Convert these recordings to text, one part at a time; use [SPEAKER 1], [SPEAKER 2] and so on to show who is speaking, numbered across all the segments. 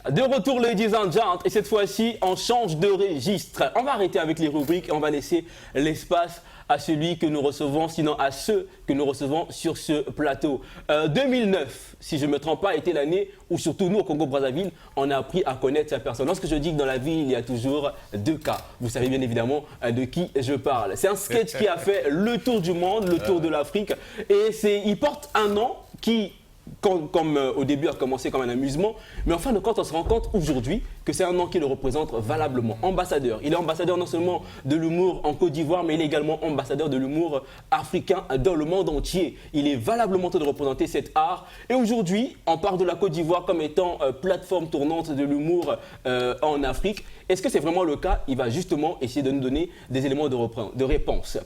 [SPEAKER 1] De retour, ladies and gents, et cette fois-ci, on change de registre. On va arrêter avec les rubriques et on va laisser l'espace à celui que nous recevons, sinon à ceux que nous recevons sur ce plateau. 2009, si je ne me trompe pas, était l'année où surtout nous au Congo-Brazzaville, on a appris à connaître sa personne. Lorsque je dis que dans la vie, il y a toujours deux cas. Vous savez bien évidemment de qui je parle. C'est un sketch qui a fait le tour du monde, le tour de l'Afrique, et il porte un nom qui... Comme au début a commencé comme un amusement, mais en fin de compte on se rend compte aujourd'hui que c'est un nom qui le représente valablement, ambassadeur. Il est ambassadeur non seulement de l'humour en Côte d'Ivoire, mais il est également ambassadeur de l'humour africain dans le monde entier. Il est valablement en train de représenter cet art. Et aujourd'hui, on parle de la Côte d'Ivoire comme étant plateforme tournante de l'humour en Afrique. Est-ce que c'est vraiment le cas? Il va justement essayer de nous donner des éléments de réponse.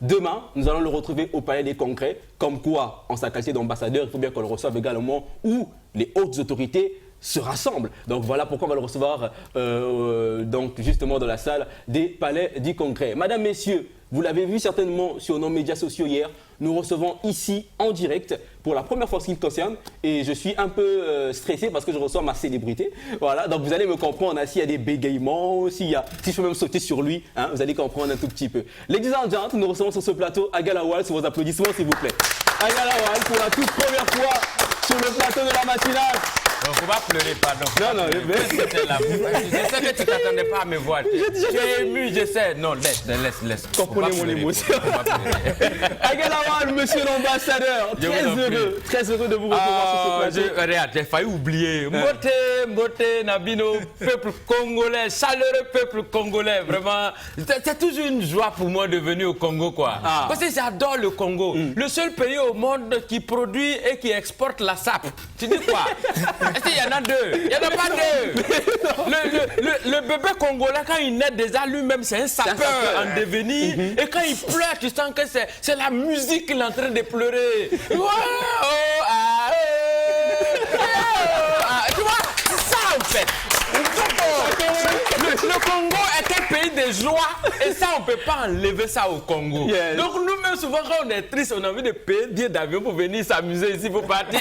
[SPEAKER 1] Demain, nous allons le retrouver au Palais des Congrès, comme quoi, en sa qualité d'ambassadeur, il faut bien qu'on le reçoive également où les hautes autorités se rassemblent. Donc voilà pourquoi on va le recevoir donc justement dans la salle des Palais du Congrès. Madame, messieurs, vous l'avez vu certainement sur nos médias sociaux hier, nous recevons ici en direct pour la première fois ce qui me concerne et je suis un peu stressé parce que je reçois ma célébrité. Voilà, donc vous allez me comprendre s'il y a des bégaiements, si je peux même sauter sur lui, hein, vous allez comprendre un tout petit peu. Ladies and gentlemen, nous recevons sur ce plateau Aga Lawal, sur vos applaudissements s'il vous plaît. Aga Lawal pour la toute première fois sur le plateau de la matinale.
[SPEAKER 2] Donc, faut pas pleurer, pardon.
[SPEAKER 1] Non, mais...
[SPEAKER 2] Je sais que tu t'attendais pas à me voir. Tu es ému, je sais. Non, laisse.
[SPEAKER 1] Comprenez mon émotion. Aga Lawal, monsieur l'ambassadeur, très heureux de vous recevoir sur ce plateau.
[SPEAKER 2] Regarde, j'ai failli oublier. Mbote, Nabino, peuple congolais, chaleureux peuple congolais. Vraiment, c'est toujours une joie pour moi de venir au Congo, quoi. Parce que j'adore le Congo. Le seul pays au monde qui produit et qui exporte la sape. Tu dis quoi? Est-ce qu'il y en a deux? Il n'y en a pas deux. Le bébé congolais, quand il naît déjà lui-même, c'est un sapeur en devenir. Et quand il pleure, tu sens que c'est la musique qu'il est en train de pleurer. Tu vois, c'est ça en fait. Le Congo est un pays de joie et ça, on ne peut pas enlever ça au Congo. Yes. Donc nous-mêmes, souvent, quand on est triste, on a envie de payer billet d'avion pour venir s'amuser ici, pour partir.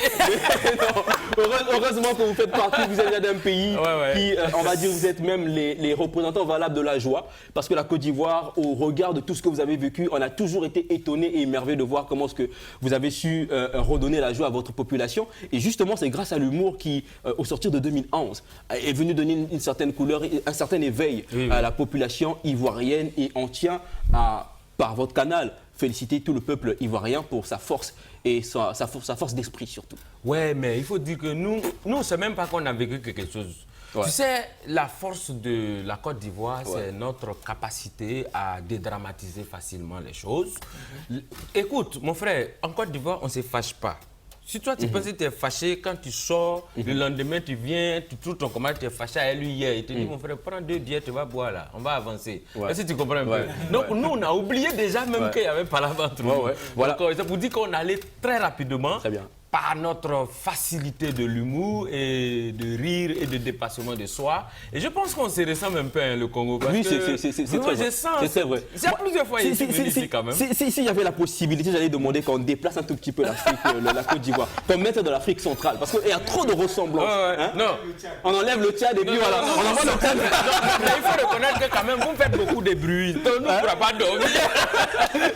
[SPEAKER 1] Heureusement que vous faites partie, vous êtes d'un pays qui, on va dire, vous êtes même les représentants valables de la joie. Parce que la Côte d'Ivoire, au regard de tout ce que vous avez vécu, on a toujours été étonnés et émerveillés de voir comment est-ce que vous avez su redonner la joie à votre population. Et justement, c'est grâce à l'humour qui, au sortir de 2011, est venu donner une certaine couleur, un certain éveil à la population ivoirienne. Et on tient à, par votre canal, féliciter tout le peuple ivoirien pour sa force et sa force d'esprit surtout.
[SPEAKER 2] Ouais, mais il faut dire que nous ne savons même pas qu'on a vécu quelque chose. Ouais. Tu sais, la force de la Côte d'Ivoire, c'est notre capacité à dédramatiser facilement les choses. Écoute, mon frère, en Côte d'Ivoire, on ne se fâche pas. Si toi, tu penses que tu es fâché, quand tu sors, le lendemain, tu viens, tu trouves ton commandant, tu es fâché à lui hier. Il te dit, mon frère, prends 2 bières, tu vas boire là, on va avancer. Est-ce que tu comprends un peu? Donc, nous, on a oublié déjà même qu'il y avait pas là-bas. Voilà. Ça vous dit qu'on allait très rapidement. Très bien. Par notre facilité de l'humour et de rire et de dépassement de soi. Et je pense qu'on se ressemble un peu, hein, le Congo.
[SPEAKER 1] Oui, c'est très vrai. C'est vrai.
[SPEAKER 2] C'est plusieurs fois ici quand même.
[SPEAKER 1] S'il y avait la possibilité, j'allais demander qu'on déplace un tout petit peu l'Afrique, la Côte d'Ivoire, qu'on mette de l'Afrique centrale. Parce qu'il y a trop de ressemblances. Hein? Non. On enlève le Tchad et puis voilà. On envoie le Tchad.
[SPEAKER 2] Mais il faut reconnaître que quand même, vous faites beaucoup de bruit. Donc, nous ne pourrons pas dormir.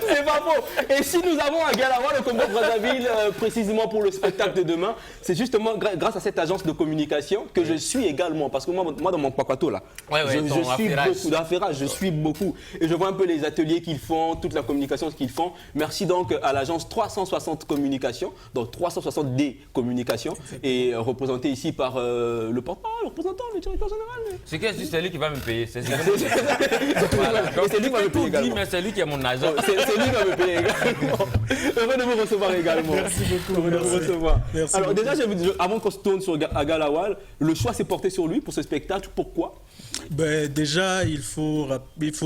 [SPEAKER 1] C'est pas faux. Et si nous avons à Galawa, le Congo-Brazzaville, précisément pour le spectacle de demain, c'est justement grâce à cette agence de communication que je suis également, parce que moi dans mon Pakato là, je suis beaucoup d'affaires, je suis beaucoup et je vois un peu les ateliers qu'ils font, toute la communication qu'ils font. Merci donc à l'agence 360 Communication, donc 360D Communication, et représenté ici par le porte-parole, le représentant, le directeur général.
[SPEAKER 2] C'est lui qui va me payer. C'est lui
[SPEAKER 1] qui va me payer également.
[SPEAKER 2] Mais c'est lui qui est mon agent.
[SPEAKER 1] C'est lui qui va me payer également. Heureux de vous recevoir également.
[SPEAKER 3] Merci beaucoup.
[SPEAKER 1] Heureux de vous recevoir.
[SPEAKER 3] Merci
[SPEAKER 1] alors
[SPEAKER 3] beaucoup.
[SPEAKER 1] déjà, avant qu'on se tourne sur Aga Lawal, le choix s'est porté sur lui pour ce spectacle. Pourquoi?
[SPEAKER 3] Déjà, il faut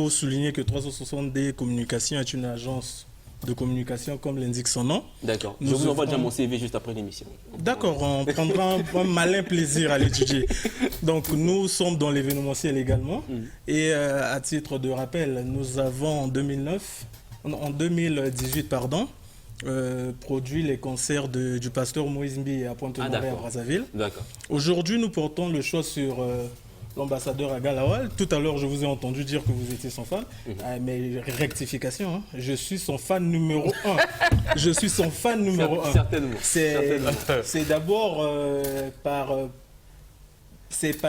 [SPEAKER 3] souligner que 360D Communication est une agence de communication comme l'indique son nom.
[SPEAKER 1] D'accord. Je vous envoie déjà mon CV juste après l'émission.
[SPEAKER 3] D'accord, on prendra un malin plaisir à l'étudier. Donc nous sommes dans l'événementiel également. Et à titre de rappel, nous avons en 2018, produit les concerts du pasteur Moïse Mbi à Pointe-Noire et à Brazzaville.
[SPEAKER 1] D'accord.
[SPEAKER 3] Aujourd'hui, nous portons le choix sur l'ambassadeur Aga Lawal. Tout à l'heure, je vous ai entendu dire que vous étiez son fan. Mais rectification, hein, je suis son fan numéro 1. Je suis son fan numéro 1.
[SPEAKER 1] Certainement.
[SPEAKER 3] C'est d'abord par cet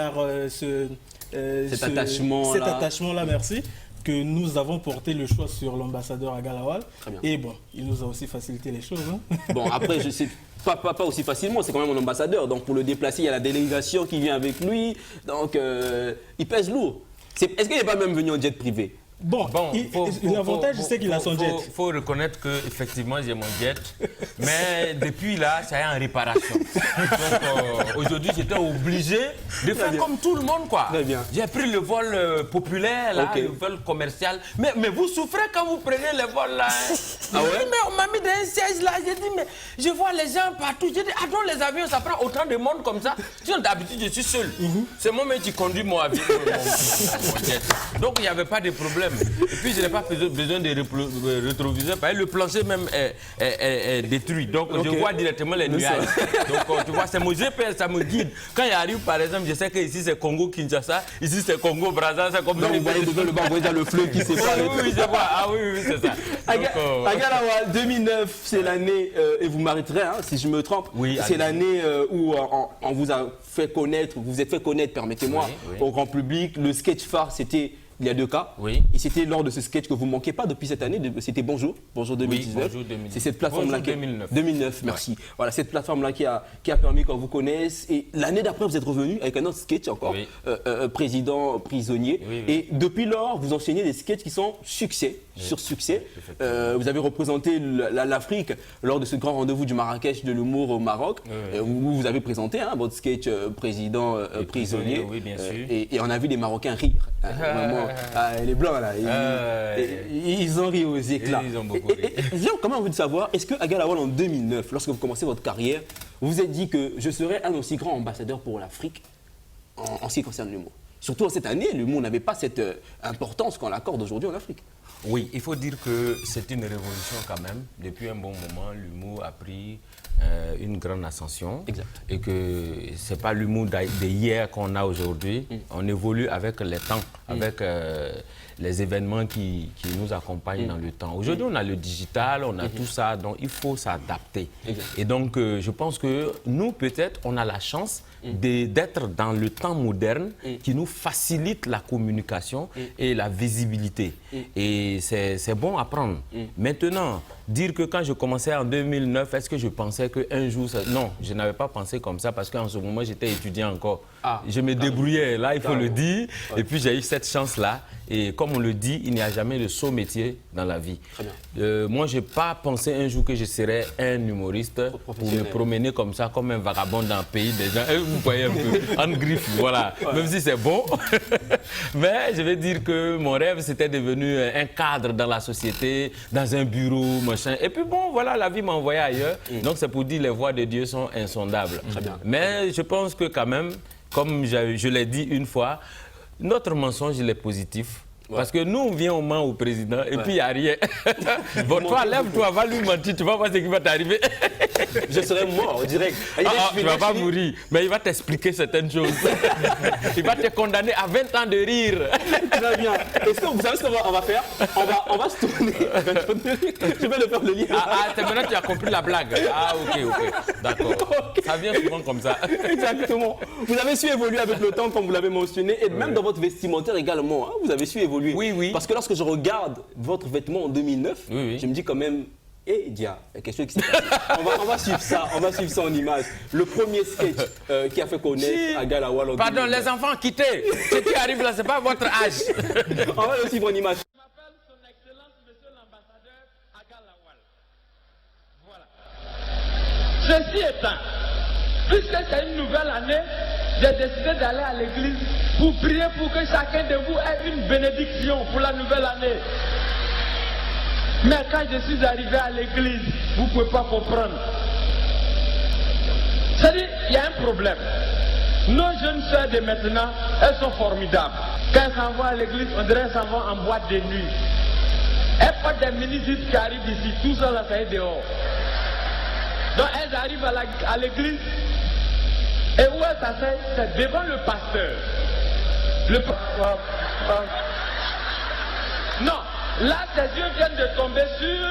[SPEAKER 3] attachement-là, merci, que nous avons porté le choix sur l'ambassadeur Aga Lawal. Et bon, il nous a aussi facilité les choses. Hein.
[SPEAKER 1] Bon, après, je sais pas aussi facilement, c'est quand même mon ambassadeur. Donc, pour le déplacer, il y a la délégation qui vient avec lui. Donc, il pèse lourd. Est-ce qu'il n'est pas même venu en jet privé?
[SPEAKER 3] Bon, l'avantage, c'est qu'il a son jet.
[SPEAKER 2] Il faut reconnaître qu'effectivement, j'ai mon jet. Mais depuis là, ça est en réparation. Donc, aujourd'hui, j'étais obligé de faire comme tout le monde, quoi. J'ai pris le vol populaire, là, le vol commercial. Mais vous souffrez quand vous prenez le vol, là. Hein. Ah ouais? Mais on m'a mis dans un siège, là. J'ai dit, mais je vois les gens partout. J'ai dit, ah non, les avions, ça prend autant de monde comme ça. D'habitude, je suis seul. C'est moi-même qui conduis mon avion, mon jet. Donc, il n'y avait pas de problème. Et puis je n'ai pas besoin de rétroviseurs, parce que le plancher même est détruit. Donc je vois directement les nuages. Donc tu vois, c'est mon GPS, ça me guide. Quand il arrive par exemple, je sais que ici c'est Congo-Kinshasa, ici c'est Congo-Brazza, c'est comme ça.
[SPEAKER 1] Vous voyez devant le bas, vous voyez le fleuve qui sépare.
[SPEAKER 2] Oui, je vois. Ah oui, c'est ça.
[SPEAKER 1] Aga Lawal, 2009, c'est l'année, et vous m'arrêterez hein, si je me trompe, c'est l'année où on vous a fait connaître, vous vous êtes fait connaître, permettez-moi, au grand public. Le sketch phare, c'était... Il y a deux cas. Et c'était lors de ce sketch que vous ne manquez pas depuis cette année. C'était Bonjour 2019.
[SPEAKER 2] Bonjour 2019.
[SPEAKER 1] C'est cette plateforme-là qui...
[SPEAKER 2] 2009,
[SPEAKER 1] merci. Voilà, cette plateforme-là qui a permis qu'on vous connaisse. Et l'année d'après, vous êtes revenu avec un autre sketch encore, Président prisonnier. Et depuis lors, vous enseignez des sketchs qui sont succès sur succès. Vous avez représenté l'Afrique lors de ce grand rendez-vous du Marrakech de l'humour au Maroc, où vous avez présenté votre sketch Président prisonnier.
[SPEAKER 2] Oui, bien sûr.
[SPEAKER 1] Et on a vu les Marocains rire. Vraiment, les Blancs, là, ils ont ri aux éclats.
[SPEAKER 2] Ils ont beaucoup ri.
[SPEAKER 1] J'ai quand même envie de savoir, est-ce que Aga Lawal, en 2009, lorsque vous commencez votre carrière, vous vous êtes dit que je serais un aussi grand ambassadeur pour l'Afrique en ce qui concerne l'humour? Surtout en cette année, l'humour n'avait pas cette importance qu'on l'accorde aujourd'hui en Afrique.
[SPEAKER 2] Oui, il faut dire que c'est une révolution quand même. Depuis un bon moment, l'humour a pris une grande ascension.
[SPEAKER 1] Exact.
[SPEAKER 2] Et que ce n'est pas l'humour d'hier qu'on a aujourd'hui. On évolue avec les temps, avec les événements qui nous accompagnent dans le temps. Aujourd'hui, on a le digital, on a tout ça, donc il faut s'adapter. Et donc, je pense que nous, peut-être, on a la chance d'être dans le temps moderne qui nous facilite la communication et la visibilité. Et c'est bon à prendre. Maintenant, dire que quand je commençais en 2009, est-ce que je pensais qu'un jour... Non, je n'avais pas pensé comme ça parce qu'en ce moment, j'étais étudiant encore. Je me débrouillais, là, il faut le dire. Et puis, j'ai eu cette chance-là. Et comme on le dit, il n'y a jamais de saut métier dans la vie. Moi, je n'ai pas pensé un jour que je serais un humoriste pour me promener comme ça, comme un vagabond dans le pays des gens. Vous voyez un peu, en griffe, voilà. Même si c'est bon. Mais je vais dire que mon rêve, c'était devenu un cadre dans la société, dans un bureau, machin. Et puis bon, voilà, la vie m'a envoyé ailleurs. Donc c'est pour dire les voies de Dieu sont insondables. Mais je pense que quand même, comme je l'ai dit une fois, notre mensonge, il est positif. Parce que nous, on vient au Mans au président et puis il n'y a rien. Bon, toi, lève-toi, va lui mentir, tu vas voir ce qui va t'arriver.
[SPEAKER 1] Je serai mort en direct.
[SPEAKER 2] Tu ne vas pas mourir, mais il va t'expliquer certaines choses. Il va te condamner à 20 ans de rire.
[SPEAKER 1] Très bien. Est-ce que vous savez ce qu'on va faire? On va se tourner. Je vais le faire le lien.
[SPEAKER 2] C'est maintenant tu as compris la blague. Ah, ok. D'accord. Ça vient souvent comme ça.
[SPEAKER 1] Exactement. Vous avez su évoluer avec le temps, comme vous l'avez mentionné, et même dans votre vestimentaire également. Vous avez su évoluer.
[SPEAKER 2] Oui.
[SPEAKER 1] Parce que lorsque je regarde votre vêtement en 2009, je me dis quand même, dia, il y a quelque chose qui s'est passé. on va suivre ça en image. Le premier sketch qui a fait connaître Aga Lawal en 2009.
[SPEAKER 2] Pardon, les enfants, quittez. Ce qui arrive là, ce n'est pas votre âge.
[SPEAKER 1] On va le suivre en image.
[SPEAKER 4] Je m'appelle son Excellence, Monsieur l'ambassadeur Aga Lawal. Voilà. Ceci étant, puisque c'est une nouvelle année, j'ai décidé d'aller à l'église pour prier pour que chacun de vous ait une bénédiction pour la nouvelle année. Mais quand je suis arrivé à l'église, vous ne pouvez pas comprendre. C'est-à-dire, il y a un problème. Nos jeunes sœurs de maintenant, elles sont formidables. Quand elles s'en vont à l'église, on dirait qu'elles s'en vont en boîte de nuit. elles portent des mini-jupes qui arrivent ici, tout ça là, ça est dehors. Donc elles arrivent à l'église, et où elles s'asseyent, c'est devant le pasteur. Non, là ses yeux viennent de tomber sur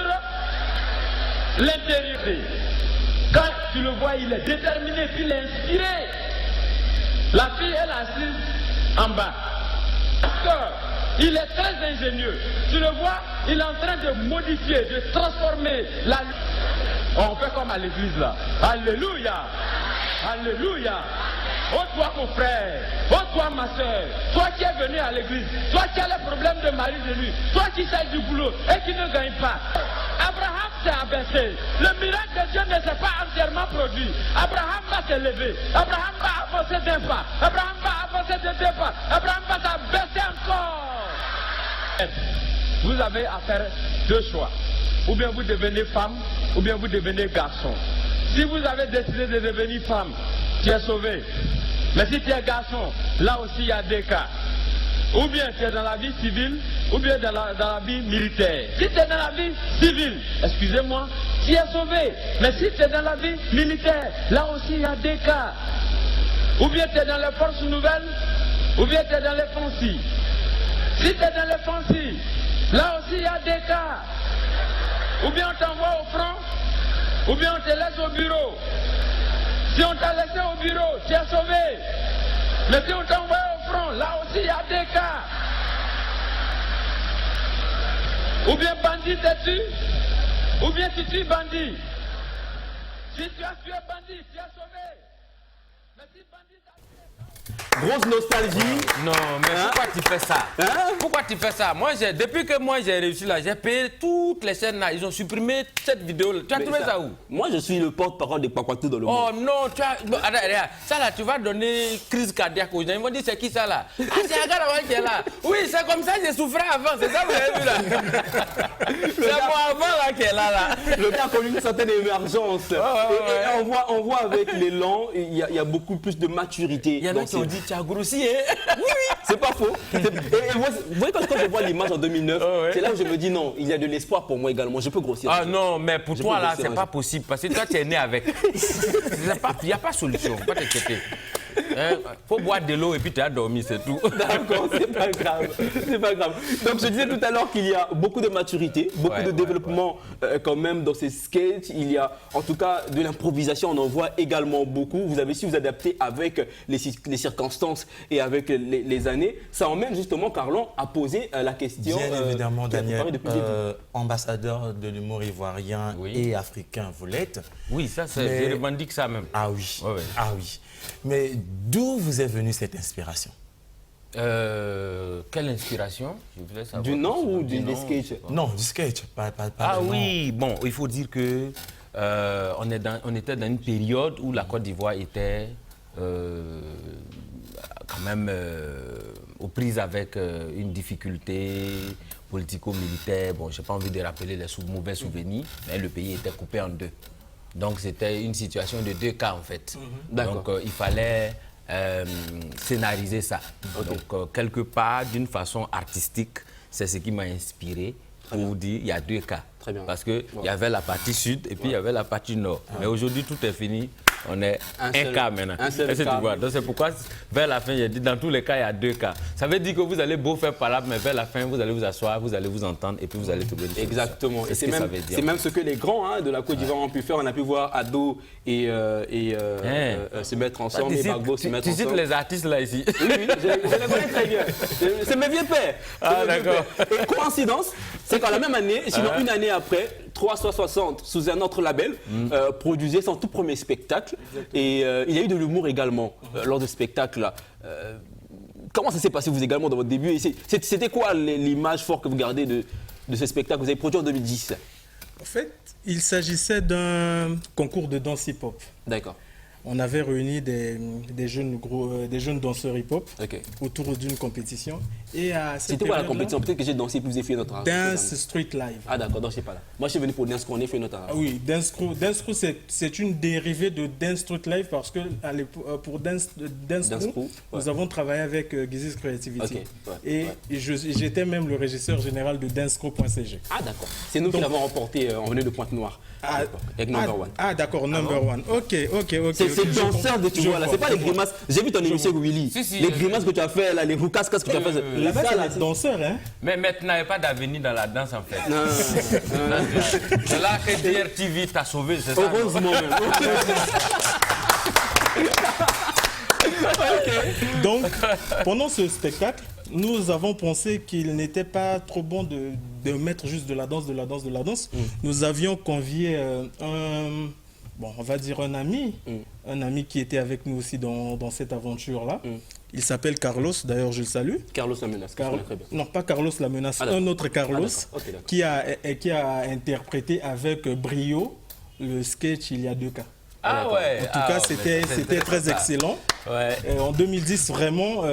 [SPEAKER 4] l'intérieur. Quand tu le vois, il est déterminé, puis il est inspiré. La fille, elle est assise en bas. Il est très ingénieux. Tu le vois, il est en train de modifier, de transformer la... On fait comme à l'église là. Alléluia. Alléluia. Oh toi mon frère, oh toi ma soeur, toi qui es venu à l'église, toi qui as le problème de mari de lui, toi qui sais du boulot et qui ne gagne pas. Abraham s'est abaissé. Le miracle de Dieu ne s'est pas entièrement produit. Abraham va se lever. Abraham va avancer d'un pas. Abraham va avancer de deux pas. Abraham va s'abaisser encore. Vous avez à faire deux choix. Ou bien vous devenez femme, ou bien vous devenez garçon. Si vous avez décidé de devenir femme, tu es sauvé. Mais si tu es garçon, là aussi il y a deux cas. Ou bien tu es dans la vie civile, ou bien dans la vie militaire. Si tu es dans la vie civile, excusez-moi, tu es sauvé. Mais si tu es dans la vie militaire, là aussi il y a deux cas. Ou bien tu es dans les forces nouvelles, ou bien tu es dans les fonciers. Si tu es dans les fonciers, là aussi il y a deux cas. Ou bien on t'envoie au front, ou bien on te laisse au bureau. Si on t'a laissé au bureau, tu es sauvé. Mais si on t'envoie au front, là aussi il y a des cas. Ou bien bandit te tue, ou bien tu tues bandit. Si tu as tué bandit, tu es sauvé. Mais si bandit t'a tué...
[SPEAKER 1] Grosse nostalgie.
[SPEAKER 2] Non, mais pourquoi tu fais ça? Pourquoi tu fais ça? Moi, depuis que moi j'ai réussi là, j'ai payé toutes les chaînes là. Ils ont supprimé cette vidéo là. Tu as trouvé ça où?
[SPEAKER 1] Moi, je suis le porte-parole des Kwakwatou dans le monde.
[SPEAKER 2] Oh non, tu as... Bon, regarde, ça là, tu vas donner crise cardiaque aux gens. Ils vont dire c'est qui ça là? Ah, c'est Agar qui est là. Oui, c'est comme ça que j'ai souffert avant. C'est ça que vous avez vu là. C'est moi avant là qui est là.
[SPEAKER 1] Le gars a connu une certaine émergence. Et on voit avec l'élan, il y a beaucoup plus de maturité.
[SPEAKER 2] Il y en a qui ont dit tu as grossi, hein?
[SPEAKER 1] Oui, c'est pas faux. Et moi, vous voyez, quand je vois l'image en 2009, c'est là où je me dis non, il y a de l'espoir pour moi également. Je peux grossir.
[SPEAKER 2] Ah non, mais pour toi là, c'est pas possible parce que toi tu es né avec. Il n'y a pas de solution, faut pas t'inquiéter. Faut boire de l'eau et puis tu as dormi, c'est tout.
[SPEAKER 1] D'accord, c'est pas grave. C'est pas grave. Donc je disais tout à l'heure qu'il y a beaucoup de maturité, beaucoup de développement quand même dans ces skates. Il y a en tout cas de l'improvisation, on en voit également beaucoup. Vous avez su vous adapter avec les circonstances et avec les années. Ça emmène justement Carlon à poser la question.
[SPEAKER 5] Bien évidemment, Daniel, ambassadeur de l'humour ivoirien et africain, vous l'êtes.
[SPEAKER 2] Oui, ça, je revendique ça même.
[SPEAKER 5] Ah oui, ah oui. Mais d'où vous est venue cette inspiration?
[SPEAKER 2] Quelle inspiration? Je voulais savoir.
[SPEAKER 1] Du nom ou du sketch?
[SPEAKER 5] Non, du sketch.
[SPEAKER 2] Ah oui, bon, il faut dire que on était dans une période où la Côte d'Ivoire était quand même aux prises avec une difficulté politico-militaire. Bon, je n'ai pas envie de rappeler les mauvais souvenirs, mais le pays était coupé en deux. Donc c'était une situation de deux cas en fait. Donc il fallait scénariser ça. Donc quelque part, d'une façon artistique, c'est ce qui m'a inspiré pour vous dire il y a deux cas. Parce qu'il y avait la partie sud et puis il y avait la partie nord. Mais aujourd'hui tout est fini. On est un cas maintenant. Donc c'est pourquoi vers la fin, j'ai dit dans tous les cas, il y a deux cas. Ça veut dire que vous allez beau faire palabre, mais vers la fin, vous allez vous asseoir, vous allez vous entendre et puis vous allez trouver des solutions.
[SPEAKER 1] Exactement. Et c'est même ce que les grands de la Côte d'Ivoire ont pu faire. On a pu voir Ado et se mettre ensemble, et Bagbo se mettre ensemble.
[SPEAKER 2] Tu cites les artistes là ici?
[SPEAKER 1] Oui, je les connais très bien. C'est mes vieux pères.
[SPEAKER 2] Ah d'accord.
[SPEAKER 1] Et coïncidence, c'est qu'en la même année, sinon une année après, 360 sous un autre label produisait son tout premier spectacle. Et il y a eu de l'humour également lors de ce spectacle-là. Comment ça s'est passé vous également dans votre début? C'était quoi l'image forte que vous gardez de ce spectacle que vous avez produit en 2010?
[SPEAKER 3] En fait, il s'agissait d'un concours de danse hip-hop.
[SPEAKER 1] D'accord.
[SPEAKER 3] on avait réuni des jeunes danseurs hip-hop autour d'une compétition.
[SPEAKER 1] C'était quoi la compétition? Peut-être que j'ai dansé plus et fait notre art.
[SPEAKER 3] Dance Street Live.
[SPEAKER 1] Ah d'accord, donc je sais pas là. Moi je suis venu pour Dance Crew, on a fait notre art.
[SPEAKER 3] Ah oui, Dance Crew c'est une dérivée de Dance Street Live parce que pour Dance Crew, nous avons travaillé avec Gizis Creativity. Et j'étais même le régisseur général de dancecrew.cg.
[SPEAKER 1] Ah d'accord, c'est nous qui l'avons remporté, on venait de Pointe-Noire. Avec Number One.
[SPEAKER 3] Ah d'accord, Number One. Ok.
[SPEAKER 1] C'est danseur de tu vois là, c'est pas les grimaces. J'ai vu ton émission Willy. Les grimaces que tu as fait là, les roucasses que tu as fait.
[SPEAKER 3] Là-bas c'est danseur hein.
[SPEAKER 2] Mais maintenant il n'y a pas d'avenir dans la danse en fait. C'est là que DRTV t'a sauvé, c'est ça?
[SPEAKER 1] Heureusement même.
[SPEAKER 3] Donc, pendant ce spectacle, nous avons pensé qu'il n'était pas trop bon de mettre juste de la danse. Nous avions convié on va dire un ami qui était avec nous aussi dans cette aventure-là. Il s'appelle Carlos, d'ailleurs je le salue.
[SPEAKER 1] Carlos La Menace, très bien.
[SPEAKER 3] Non, pas Carlos La Menace, un autre Carlos qui a interprété avec brio le sketch Il y a 2 cas.
[SPEAKER 2] Ah ouais.
[SPEAKER 3] En tout cas, c'était très excellent.
[SPEAKER 2] Ouais.
[SPEAKER 3] En 2010, vraiment,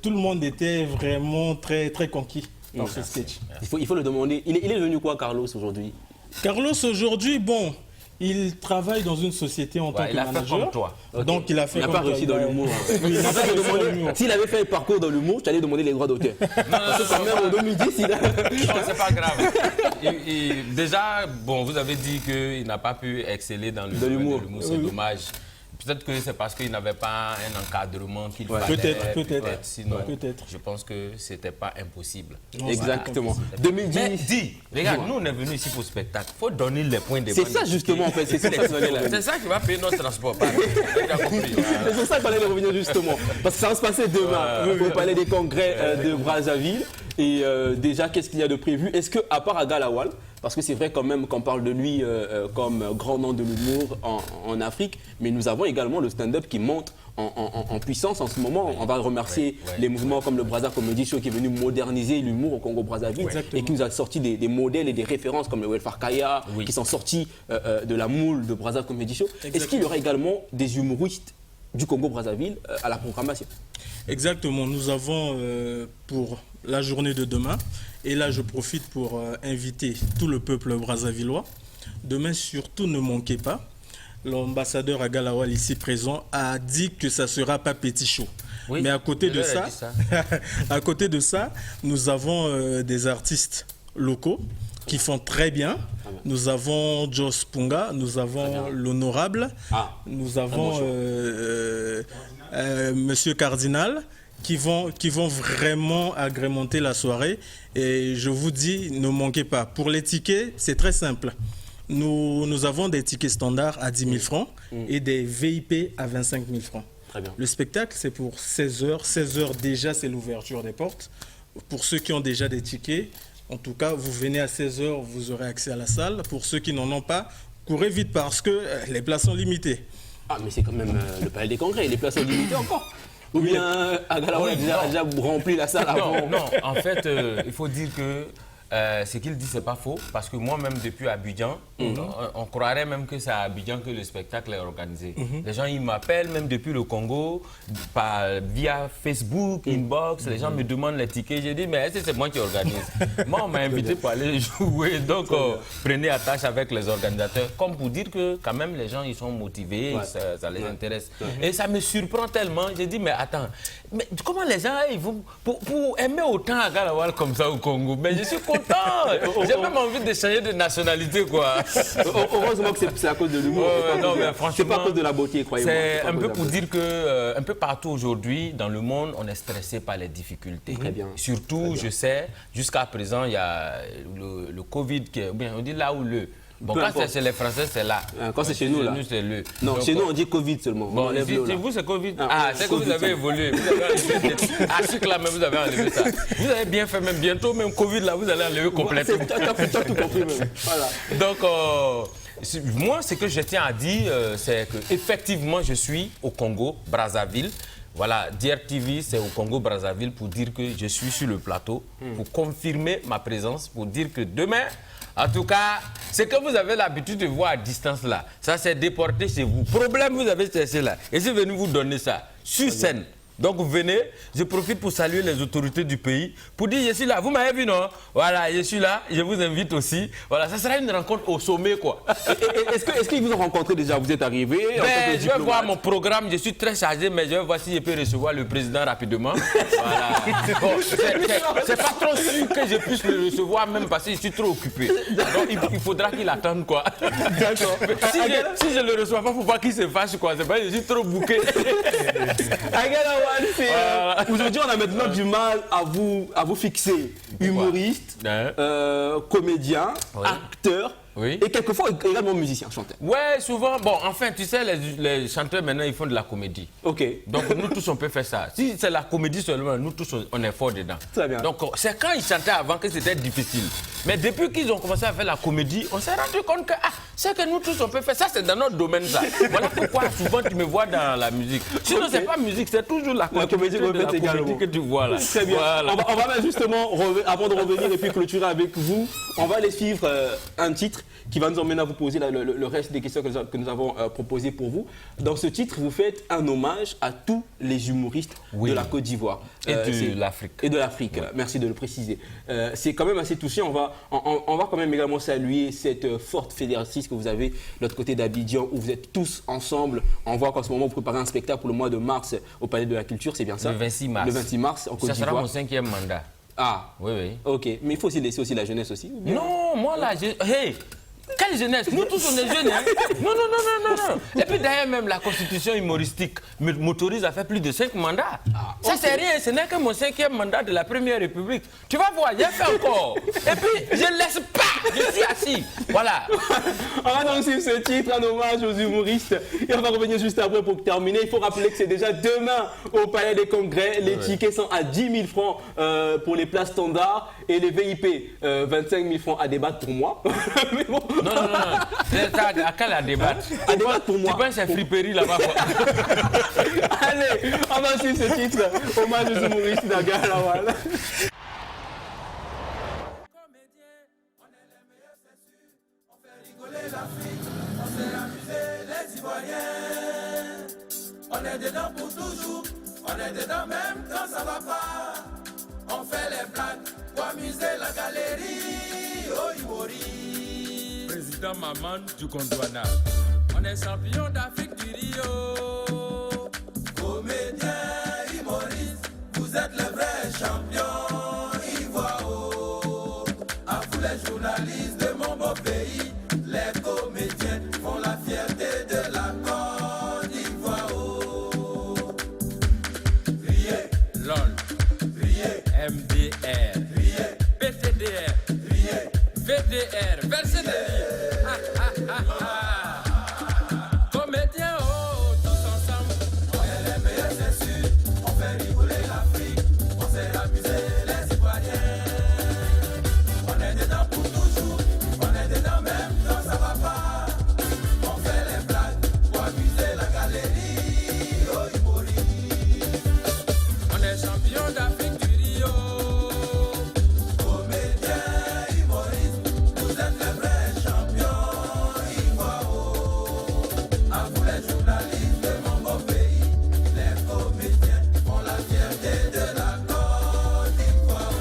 [SPEAKER 3] tout le monde était vraiment très, très conquis par ce sketch.
[SPEAKER 1] Il faut le demander. Il est devenu quoi, Carlos, aujourd'hui?
[SPEAKER 3] Carlos, aujourd'hui, bon, il travaille dans une société en tant que manager.
[SPEAKER 2] Il a fait comme toi.
[SPEAKER 3] Donc, il a fait comme toi.
[SPEAKER 1] Il n'a pas réussi dans l'humour. S'il avait fait un parcours dans l'humour, tu allais demander les droits d'auteur. Parce que quand même, en 2010, il a...
[SPEAKER 2] Non, c'est pas grave. Déjà, bon, vous avez dit qu'il n'a pas pu exceller dans l'humour. C'est dommage. Peut-être que c'est parce qu'il n'avait pas un encadrement qu'il fallait.
[SPEAKER 3] Peut-être.
[SPEAKER 2] Sinon, je pense que ce n'était pas impossible.
[SPEAKER 1] Exactement. 2010.
[SPEAKER 2] Mais dis, regarde, nous on est venus ici pour le spectacle. Il faut donner les points de vente.
[SPEAKER 1] C'est ça justement en fait. C'est
[SPEAKER 2] ça qui va payer notre transport.
[SPEAKER 1] C'est sur ça qu'il fallait revenir justement. Parce que ça va se passer demain. Pour parler des congrès de Brazzaville. Et déjà, qu'est-ce qu'il y a de prévu? Est-ce qu'à part Aga Lawal, parce que c'est vrai quand même qu'on parle de lui comme grand nom de l'humour en Afrique, mais nous avons également le stand-up qui monte en puissance en ce moment. On va remercier les mouvements comme le Brazza Comedy Show qui est venu moderniser l'humour au Congo-Brazzaville et qui nous a sorti des modèles et des références comme le Welfare Kaya qui sont sortis de la moule de Brazza Comedy Show. Est-ce qu'il y aura également des humoristes du Congo-Brazzaville à la programmation?
[SPEAKER 3] Exactement. Nous avons pour la journée de demain, et là je profite pour inviter tout le peuple brazzavillois. Demain surtout ne manquez pas. L'ambassadeur Aga Lawal ici présent a dit que ça ne sera pas petit show. Oui, mais à côté de ça, nous avons des artistes locaux qui font très bien. Nous avons Joss Punga, nous avons l'Honorable, nous avons Monsieur Cardinal qui vont vraiment agrémenter la soirée. Et je vous dis, ne manquez pas. Pour les tickets, c'est très simple. Nous avons des tickets standards à 10 000 francs et des VIP à 25 000 francs.
[SPEAKER 1] Très bien.
[SPEAKER 3] Le spectacle, c'est pour 16 h. 16 h déjà, c'est l'ouverture des portes. Pour ceux qui ont déjà des tickets, en tout cas, vous venez à 16 h, vous aurez accès à la salle. Pour ceux qui n'en ont pas, courez vite parce que les places sont limitées.
[SPEAKER 1] Ah, mais c'est quand même le palais des congrès, les places sont limitées encore. Ou bien Aga Lawal a déjà rempli la salle avant?
[SPEAKER 2] Non, en fait, il faut dire que ce qu'il dit, c'est pas faux, parce que moi-même, depuis Abidjan, on croirait même que c'est à Abidjan que le spectacle est organisé. Les gens, ils m'appellent, même depuis le Congo, via Facebook, inbox, les gens me demandent les tickets. J'ai dit, mais est-ce que c'est moi qui organise? Moi, on m'a invité pour aller jouer, donc prenez attache avec les organisateurs, comme pour dire que quand même, les gens, ils sont motivés, ça les intéresse. Et ça me surprend tellement, j'ai dit, mais attends, mais comment les gens, ils vont, pour aimer autant Aga Lawal comme ça au Congo, mais je suis content. J'ai même envie de changer de nationalité, quoi.
[SPEAKER 1] Heureusement que c'est à cause de l'humour. C'est pas à cause de la beauté, croyez-moi.
[SPEAKER 2] C'est un peu pour dire que un peu partout aujourd'hui dans le monde, on est stressé par les difficultés.
[SPEAKER 1] Très bien.
[SPEAKER 2] Surtout, je sais, jusqu'à présent, il y a le Covid, on dit là où le... Bon, quand c'est chez les Français, c'est là.
[SPEAKER 1] Quand c'est chez nous, là.
[SPEAKER 2] C'est le.
[SPEAKER 1] Non, donc, chez nous, on dit Covid seulement.
[SPEAKER 2] Bon, chez vous, c'est Covid. C'est que vous avez évolué. Vous avez enlevé. À ce là même, vous avez enlevé ça. Vous avez bien fait, même bientôt, même Covid, là, vous allez enlever complètement.
[SPEAKER 1] Tu as tout compris, même. Voilà.
[SPEAKER 2] Donc, moi, ce que je tiens à dire, c'est qu'effectivement, je suis au Congo, Brazzaville. Voilà, DRTV, c'est au Congo-Brazzaville pour dire que je suis sur le plateau, pour confirmer ma présence, pour dire que demain, en tout cas, ce que vous avez l'habitude de voir à distance là, ça s'est déporté chez vous. Problème, vous avez cherché là. Et c'est venu vous donner ça, sur scène. Donc venez, je profite pour saluer les autorités du pays, pour dire je suis là, vous m'avez vu non? Voilà, je suis là, je vous invite aussi. Voilà, ça sera une rencontre au sommet quoi.
[SPEAKER 1] Est-ce qu'ils vous ont rencontré déjà? Vous êtes arrivé?
[SPEAKER 2] Je vais voir mon programme, je suis très chargé, mais je vais voir si je peux recevoir le président rapidement. Voilà. Bon, c'est pas trop sûr que je puisse le recevoir même parce que je suis trop occupé. Donc il faudra qu'il attende quoi.
[SPEAKER 1] D'accord.
[SPEAKER 2] Si je le reçois pas, il ne faut pas qu'il se fâche quoi. C'est pas, je suis trop bouqué.
[SPEAKER 1] Aujourd'hui, on a maintenant du mal à vous fixer. Humoriste, comédien, acteur.
[SPEAKER 2] Oui.
[SPEAKER 1] Et quelquefois également musicien, chanteur.
[SPEAKER 2] Ouais, souvent. Bon, enfin, tu sais, les chanteurs maintenant, ils font de la comédie.
[SPEAKER 1] Ok.
[SPEAKER 2] Donc, nous tous, on peut faire ça. Si c'est la comédie seulement, nous tous, on est fort dedans.
[SPEAKER 1] Très bien.
[SPEAKER 2] Donc, c'est quand ils chantaient avant que c'était difficile. Mais depuis qu'ils ont commencé à faire la comédie, on s'est rendu compte que c'est que nous tous, on peut faire ça. C'est dans notre domaine, ça. Voilà pourquoi souvent tu me vois dans la musique. Sinon, c'est pas musique, c'est toujours la comédie que tu vois là.
[SPEAKER 1] Très bien. Voilà. On va justement, avant de revenir et puis clôturer avec vous, on va aller suivre un titre qui va nous emmener à vous poser le reste des questions que nous avons proposées pour vous. Dans ce titre, vous faites un hommage à tous les humoristes de la Côte d'Ivoire.
[SPEAKER 2] Et de l'Afrique.
[SPEAKER 1] Et de l'Afrique, ouais. Merci de le préciser. C'est quand même assez touché. On va quand même également saluer cette forte fédératrice que vous avez de l'autre côté d'Abidjan, où vous êtes tous ensemble. On voit qu'en ce moment, vous préparez un spectacle pour le mois de mars au Palais de la Culture, c'est bien ça?
[SPEAKER 2] Le 26 mars.
[SPEAKER 1] Le 26 mars en Côte d'Ivoire.
[SPEAKER 2] Ça sera mon 5e mandat.
[SPEAKER 1] Ah,
[SPEAKER 2] oui, oui.
[SPEAKER 1] Ok, mais il faut aussi laisser aussi la jeunesse aussi.
[SPEAKER 2] Non, moi là, hey, quelle jeunesse? Nous tous on est jeunes. Hein? Non. Et puis d'ailleurs même la constitution humoristique m'autorise à faire plus de 5 mandats. Ça c'est rien, ce n'est que mon 5e mandat de la Première République. Tu vas voir, j'ai fait encore. Et puis je ne laisse pas, je suis assis. Voilà.
[SPEAKER 1] On va donc suivre ce titre, un hommage aux humoristes. Et on va revenir juste après pour terminer. Il faut rappeler que c'est déjà demain au Palais des Congrès. Les tickets sont à 10 000 francs pour les places standards et les VIP 25 000 francs à débattre pour moi. Mais bon.
[SPEAKER 2] Non. À quel à débattre?
[SPEAKER 1] À débattre pour moi.
[SPEAKER 2] Tu penses que c'est friperie là-bas?
[SPEAKER 1] Allez, on va suivre ce titre. Hommage aux humoristes d'Aga Lawal.
[SPEAKER 6] On est dedans pour toujours, on est dedans même quand ça va pas. On fait les blagues pour amuser la galerie. Oh, Ivory.
[SPEAKER 2] Président Maman du Gondwana. On est champion d'Afrique du Rio.
[SPEAKER 6] Comédien, humoriste, vous êtes le vrai champion. Ivoire. À vous les journalistes de mon beau pays, les comédiens font la fierté de la Côte d'Ivoire.
[SPEAKER 2] LOL, MDR, PTDR, VDR, verset de comédiens, tous ensemble.
[SPEAKER 6] On est les meilleurs, c'est sûr. On fait rigoler l'Afrique. On s'est amusé les Ivoiriens. On est dedans pour toujours. On est dedans même quand ça va pas. On fait les blagues pour amuser la galerie. Oh, Ivory.
[SPEAKER 2] On est champion d'Afrique du Rio.
[SPEAKER 6] Comédien, humoriste, vous êtes les vrais champions. Ivoire. À vous les journalistes de mon beau pays, les comédiens font la fierté de la Côte d'Ivoire.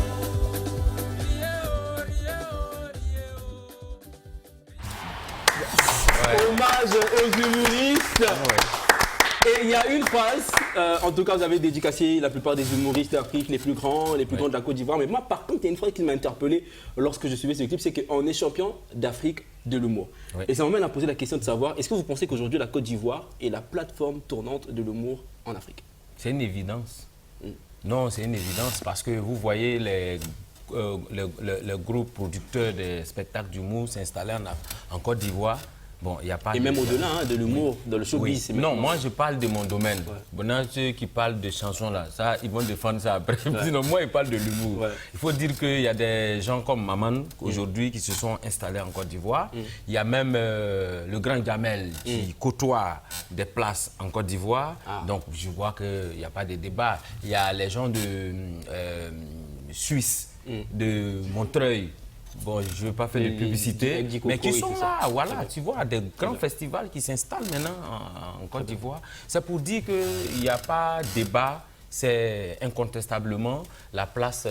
[SPEAKER 1] Hommage aux humoristes. Et il y a une phrase, en tout cas vous avez dédicacé la plupart des humoristes d'Afrique, les plus grands de la Côte d'Ivoire. Mais moi par contre, il y a une phrase qui m'a interpellé lorsque je suivais ce clip, c'est qu'on est champion d'Afrique de l'humour.
[SPEAKER 2] Oui.
[SPEAKER 1] Et ça m'amène à poser la question de savoir, est-ce que vous pensez qu'aujourd'hui la Côte d'Ivoire est la plateforme tournante de l'humour en Afrique?
[SPEAKER 2] C'est une évidence. Non, c'est une évidence parce que vous voyez les groupes producteurs des spectacles d'humour s'installer en Côte d'Ivoire. Bon, il n'y a pas
[SPEAKER 1] Et même au-delà hein, de l'humour, dans le showbiz.
[SPEAKER 2] Oui. Non, moi je parle de mon domaine. Bon, ceux qui parlent de chansons là, ça, ils vont défendre ça après. Sinon, moi, ils parlent de l'humour. Il faut dire qu'il y a des gens comme Maman aujourd'hui qui se sont installés en Côte d'Ivoire. Il y a même le grand Jamel qui côtoie des places en Côte d'Ivoire. Donc, je vois qu'il n'y a pas de débat. Il y a les gens de Suisse, de Montreuil. Bon, je ne veux pas faire de publicité, mais qui sont là, voilà, tu vois, des grands festivals qui s'installent maintenant en Côte d'Ivoire. C'est pour dire qu'il n'y a pas de débat, c'est incontestablement la plaque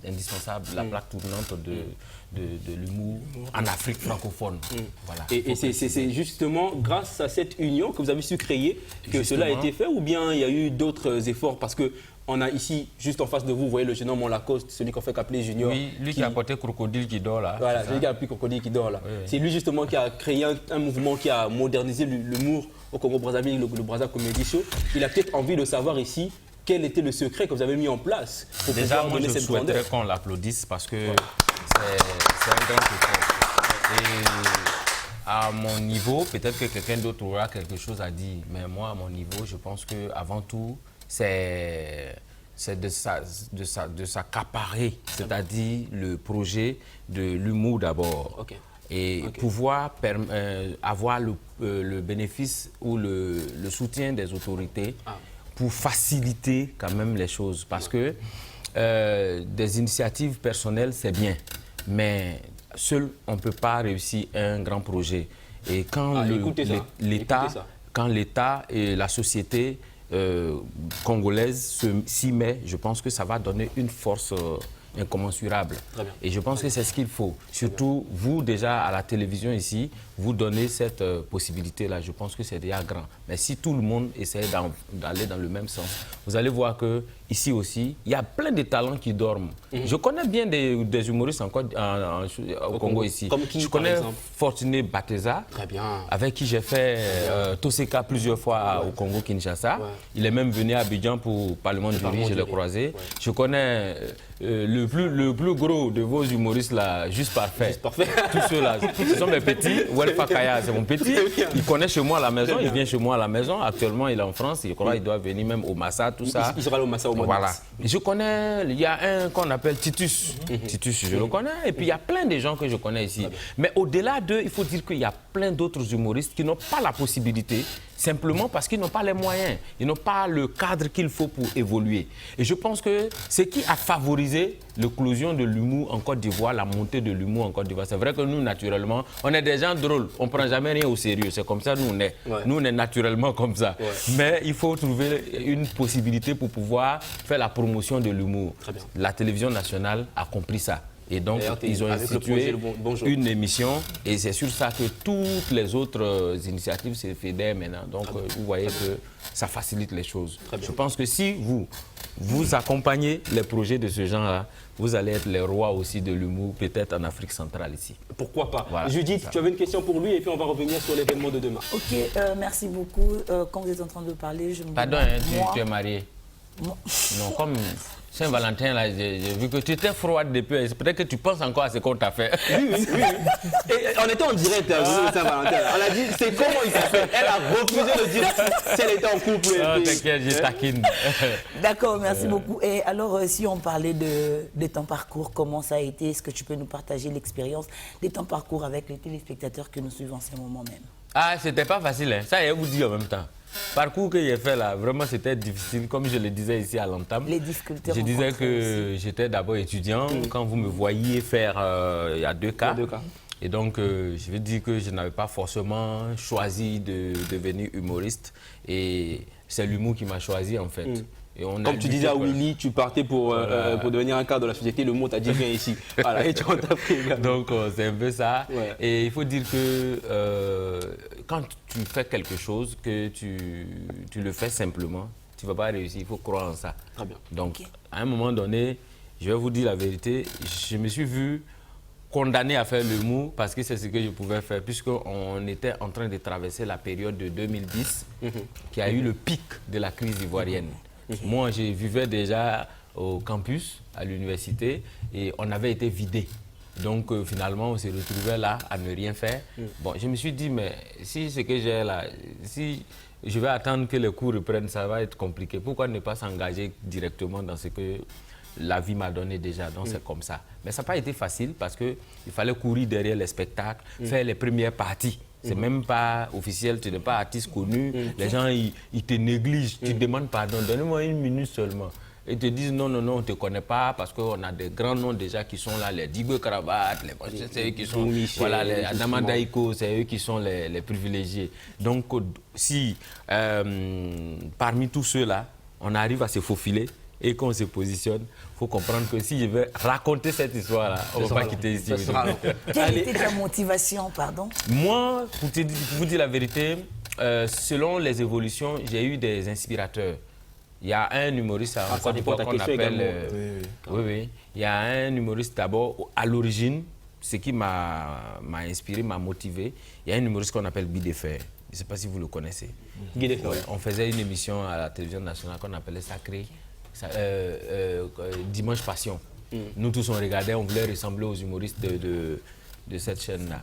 [SPEAKER 2] indispensable, la plaque tournante de l'humour en Afrique francophone. Voilà.
[SPEAKER 1] Et c'est justement grâce à cette union que vous avez su créer que cela a été fait, ou bien il y a eu d'autres efforts parce que on a ici, juste en face de vous, vous voyez le jeune homme en Lacoste, celui qu'on fait appeler Junior.
[SPEAKER 2] Oui, lui qui a porté Crocodile qui dort là.
[SPEAKER 1] Voilà, celui qui a appelé Crocodile qui dort là. Oui. C'est lui justement qui a créé un mouvement qui a modernisé l'humour au Congo-Brazzaville, le Brazza Comedy Show. Il a peut-être envie de savoir ici quel était le secret que vous avez mis en place pour
[SPEAKER 2] déjà,
[SPEAKER 1] pouvoir donner cette grandeur.
[SPEAKER 2] Déjà, moi je souhaiterais qu'on l'applaudisse parce que c'est un grand succès. Et à mon niveau, peut-être que quelqu'un d'autre aura quelque chose à dire, mais moi à mon niveau, je pense qu'avant tout, c'est de s'accaparer, c'est-à-dire le projet de l'humour d'abord. Et pouvoir avoir le bénéfice ou le soutien des autorités pour faciliter quand même les choses. Parce que des initiatives personnelles, c'est bien, mais seul, on ne peut pas réussir un grand projet. Et quand l'État et la société congolaise s'y met, je pense que ça va donner une force incommensurable. Et je pense que c'est ce qu'il faut. Surtout, vous, déjà, à la télévision ici, vous donnez cette possibilité-là. Je pense que c'est déjà grand. Mais si tout le monde essaie d'aller dans le même sens, vous allez voir que ici aussi, il y a plein de talents qui dorment. Je connais bien des humoristes au Congo ici.
[SPEAKER 1] Comme qui,
[SPEAKER 2] je connais Fortuné Bateza, avec qui j'ai fait Toseka plusieurs fois au Congo-Kinshasa. Il est même venu à Abidjan pour Parlement du Riz, je l'ai croisé. Je connais le plus gros de vos humoristes là, Juste Parfait. Tous ceux-là, ce sont mes petits. Welfa Kaya, c'est mon petit. Il connaît chez moi à la maison, il vient chez moi à la maison. Actuellement, il est en France. Je crois qu'il doit venir même au Massa, tout ça.
[SPEAKER 1] Il sera au Massa au mois de mars.
[SPEAKER 2] Je connais, il y a un qu'on appelle Titus. Titus, je le connais. Et puis, il y a plein de gens que je connais ici. Mais au-delà d'eux, il faut dire qu'il y a plein d'autres humoristes qui n'ont pas la possibilité, simplement parce qu'ils n'ont pas les moyens. Ils n'ont pas le cadre qu'il faut pour évoluer. Et je pense que ce qui a favorisé l'éclosion de l'humour en Côte d'Ivoire, la montée de l'humour en Côte d'Ivoire, c'est vrai que nous, naturellement, on est des gens drôles. On ne prend jamais rien au sérieux. C'est comme ça nous on est. Nous, on est naturellement comme ça. Mais il faut trouver une possibilité pour pouvoir faire la promotion de l'humour. La télévision nationale a compris ça. Et donc, ils ont institué une émission et c'est sur ça que toutes les autres initiatives se fédèrent maintenant. Donc, vous voyez que ça facilite les choses. Je pense que si vous accompagnez les projets de ce genre-là, vous allez être les rois aussi de l'humour, peut-être en Afrique centrale ici.
[SPEAKER 1] Pourquoi pas. Voilà, Judith, tu avais une question pour lui et puis on va revenir sur l'événement de demain.
[SPEAKER 7] Ok, merci beaucoup. Quand vous êtes en train de parler, je me
[SPEAKER 2] Pardon, tu es marié. Non, comme Saint-Valentin, là, j'ai vu que tu étais froide depuis. Peut-être que tu penses encore à ce qu'on t'a fait.
[SPEAKER 1] Oui. Et on était en direct de Saint-Valentin. On a dit, c'est comment il s'est fait. Elle a refusé de dire si elle était en couple.
[SPEAKER 2] Oh, t'inquiète, je taquine.
[SPEAKER 7] D'accord, merci beaucoup. Et alors, si on parlait de ton parcours, comment ça a été? Est-ce que tu peux nous partager l'expérience de ton parcours avec les téléspectateurs que nous suivons en ce moment même?
[SPEAKER 2] Ah, c'était pas facile, hein. Ça, je vous dis en même temps. Parcours que j'ai fait là, vraiment c'était difficile, comme je le disais ici à l'entame.
[SPEAKER 7] Les difficultés.
[SPEAKER 2] Je disais que j'étais d'abord étudiant. Quand vous me voyiez faire, il y a deux cas. Et donc, je veux dire que je n'avais pas forcément choisi de devenir humoriste. Et c'est l'humour qui m'a choisi en fait. Et
[SPEAKER 1] comme tu disais à Willy, tu partais pour devenir un cadre de la société, le mot t'a dit viens ici. Voilà, et tu en as pris également.
[SPEAKER 2] Donc c'est un peu ça. Et il faut dire que quand tu fais quelque chose, que tu le fais simplement, tu ne vas pas réussir, il faut croire en ça.
[SPEAKER 1] Très bien.
[SPEAKER 2] Donc à un moment donné, je vais vous dire la vérité, je me suis vu condamné à faire l'humour parce que c'est ce que je pouvais faire, puisqu'on était en train de traverser la période de 2010 qui a eu le pic de la crise ivoirienne. Moi, je vivais déjà au campus, à l'université, et on avait été vidé. Donc finalement, on s'est retrouvé là à ne rien faire. Bon, je me suis dit, mais si ce que j'ai là, si je vais attendre que les cours reprennent, ça va être compliqué. Pourquoi ne pas s'engager directement dans ce que la vie m'a donné déjà? Donc c'est comme ça. Mais ça n'a pas été facile parce qu'il fallait courir derrière les spectacles, faire les premières parties. C'est même pas officiel, tu n'es pas artiste connu. Les gens, ils te négligent. Tu demandes pardon, donnez-moi 1 minute seulement. Ils te disent non, on ne te connaît pas parce qu'on a des grands noms déjà qui sont là, les Digo Cravate, c'est eux qui sont, voilà, les Adama Daiko, c'est eux qui sont les privilégiés. Donc, si parmi tous ceux-là, on arrive à se faufiler et qu'on se positionne, il faut comprendre que si je vais raconter cette histoire-là, on ne va pas quitter ici.
[SPEAKER 7] Quelle était ta motivation, pardon?
[SPEAKER 2] Moi, pour vous dire la vérité, selon les évolutions, j'ai eu des inspirateurs. Il y a un humoriste en Côte d'Ivoire qu'on appelle... Oui. Il y a un humoriste d'abord, à l'origine, ce qui m'a inspiré, m'a motivé. Il y a un humoriste qu'on appelle Guy Defer. Je ne sais pas si vous le connaissez. Guy Defer. Ouais, on faisait une émission à la télévision nationale qu'on appelait Sacré, Dimanche Passion. Nous tous on regardait, on voulait ressembler aux humoristes de cette chaîne-là.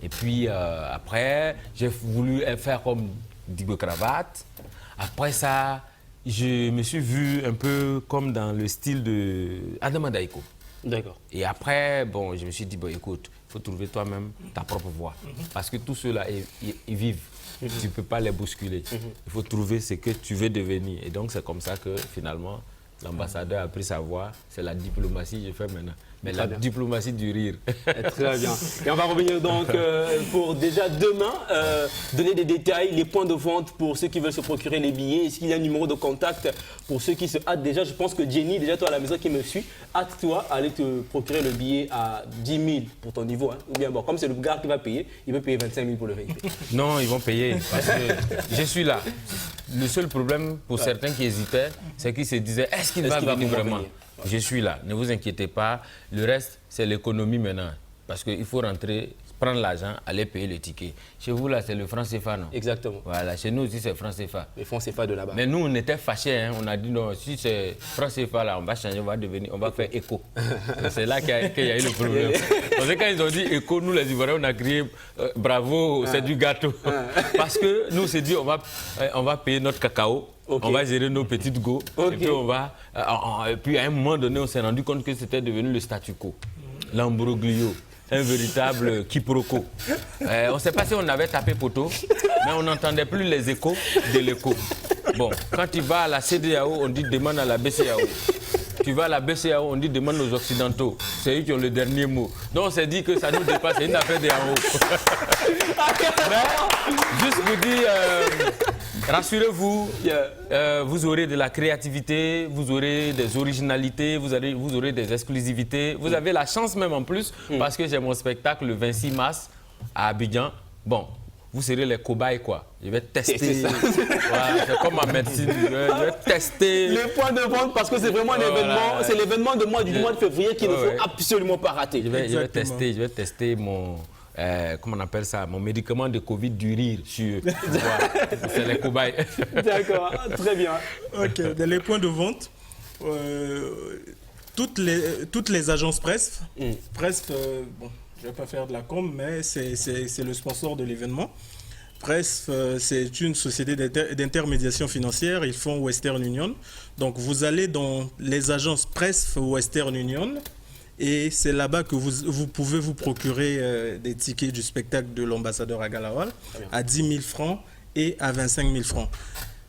[SPEAKER 2] Et puis après, j'ai voulu faire comme Digo Cravate. Après ça, je me suis vu un peu comme dans le style de Adama Daiko.
[SPEAKER 1] D'accord.
[SPEAKER 2] Et après, bon, je me suis dit, bon, écoute, il faut trouver toi-même ta propre voie. Parce que tous ceux-là, ils vivent. Tu ne peux pas les bousculer. Il faut trouver ce que tu veux devenir. Et donc, c'est comme ça que finalement, l'ambassadeur a pris sa voie. C'est la diplomatie que je fais maintenant. Mais la diplomatie du rire.
[SPEAKER 1] Très bien. Et on va revenir donc pour déjà demain, donner des détails, les points de vente pour ceux qui veulent se procurer les billets. Est-ce qu'il y a un numéro de contact pour ceux qui se hâtent déjà? Je pense que Jenny, déjà toi à la maison qui me suit, hâte-toi à aller te procurer le billet à 10 000 pour ton niveau. Hein. Ou bien bon, comme c'est le gars qui va payer, il peut payer 25 000 pour le véhicule.
[SPEAKER 2] Non, ils vont payer parce que je suis là. Le seul problème pour certains qui hésitaient, c'est qu'ils se disaient, est-ce qu'il va venir vraiment? Je suis là, ne vous inquiétez pas. Le reste, c'est l'économie maintenant. Parce qu'il faut rentrer, prendre l'argent, aller payer le ticket. Chez vous, là, c'est le franc CFA, non?
[SPEAKER 1] Exactement.
[SPEAKER 2] Voilà, chez nous aussi, c'est franc CFA.
[SPEAKER 1] Le franc CFA de là-bas.
[SPEAKER 2] Mais nous, on était fâchés. Hein. On a dit, non, si c'est franc CFA, là, on va changer, on va faire éco. C'est là qu'il y a eu le problème. Parce que quand ils ont dit éco, nous, les Ivoiriens, on a crié bravo, c'est du gâteau. Parce que nous, on s'est dit, on va payer notre cacao. Okay. On va gérer nos petites go. Okay. Et puis puis à un moment donné, on s'est rendu compte que c'était devenu le statu quo. L'ambroglio. Un véritable quiproquo. On ne sait pas si on avait tapé poteau, mais on n'entendait plus les échos de l'écho. Bon, quand tu vas à la CEDEAO, on dit demande à la BCEAO. Tu vas à la BCEAO, on dit demande aux Occidentaux. C'est eux qui ont le dernier mot. Donc on s'est dit que ça nous dépasse, c'est une affaire de en haut. Mais, juste vous dire, rassurez-vous, vous aurez de la créativité, vous aurez des originalités, vous aurez des exclusivités. Vous avez la chance même en plus, parce que j'ai mon spectacle le 26 mars à Abidjan. Bon, vous serez les cobayes, quoi. Je vais tester. Voilà, c'est comme ma médecine. Je vais tester.
[SPEAKER 1] Les points de vente, parce que c'est vraiment un événement. C'est l'événement du mois de février qu'il ne faut absolument pas rater.
[SPEAKER 2] Je vais tester mon... comment on appelle ça? Mon médicament de Covid du rire sur... c'est les cobayes.
[SPEAKER 1] D'accord, très bien.
[SPEAKER 3] Ok, dans les points de vente, toutes les agences presse, bon, je ne vais pas faire de la com, mais c'est le sponsor de l'événement. Presse, c'est une société d'intermédiation financière, ils font Western Union. Donc vous allez dans les agences Presse Western Union et c'est là-bas que vous pouvez vous procurer des tickets du spectacle de l'ambassadeur Aga Lawal à 10 000 francs et à 25 000 francs.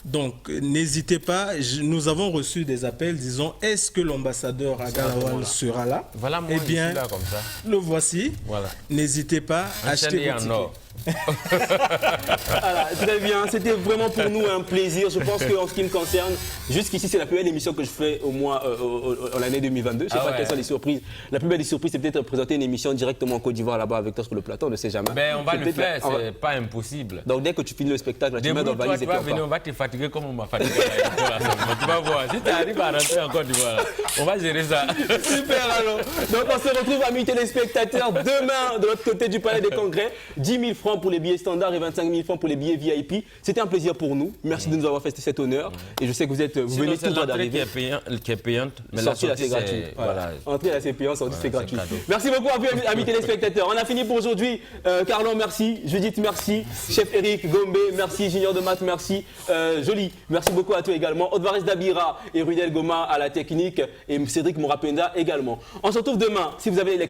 [SPEAKER 3] Donc, n'hésitez pas, nous avons reçu des appels disant est-ce que l'ambassadeur Aga Lawal sera là?
[SPEAKER 2] Voilà, moi,
[SPEAKER 3] eh bien,
[SPEAKER 2] je suis là comme ça.
[SPEAKER 3] Le voici. Voilà. N'hésitez pas à acheter vos tickets.
[SPEAKER 1] Voilà, très bien, c'était vraiment pour nous un plaisir. Je pense qu'en ce qui me concerne, jusqu'ici c'est la plus belle émission que je fais au mois en l'année 2022. Je ne sais pas quelles sont les surprises. La plus belle des surprises, c'est peut-être présenter une émission directement en Côte d'Ivoire là-bas avec toi sur le plateau, on ne sait jamais.
[SPEAKER 2] Ben, on va le faire, c'est pas impossible.
[SPEAKER 1] Donc dès que tu finis le spectacle, tu mets dans la valise et
[SPEAKER 2] tu vas venir, on va te fatiguer comme on m'a fatigué. Tu vas voir, si tu arrives à rentrer en Côte d'Ivoire, on va gérer ça.
[SPEAKER 1] Super alors. Donc on se retrouve amis téléspectateurs demain de l'autre côté du Palais des Congrès. 10 000 francs. francs pour les billets standards et 25 000 francs pour les billets VIP. C'était un plaisir pour nous. Merci de nous avoir fait cet honneur. Et je sais que vous venez tout droit d'arriver.
[SPEAKER 2] Qui est payante, mais
[SPEAKER 1] la sortie c'est gratuit.
[SPEAKER 2] Voilà.
[SPEAKER 1] Entrée là c'est payant, sortie c'est gratuit. Merci beaucoup à vous, amis téléspectateurs. On a fini pour aujourd'hui. Carlon, merci. Judith, merci. Chef Eric, Gombe, merci. Junior de Math, merci. Jolie, merci beaucoup à toi également. Odvares Dabira et Rudel Goma à la technique et Cédric Mourapenda également. On se retrouve demain si vous avez les...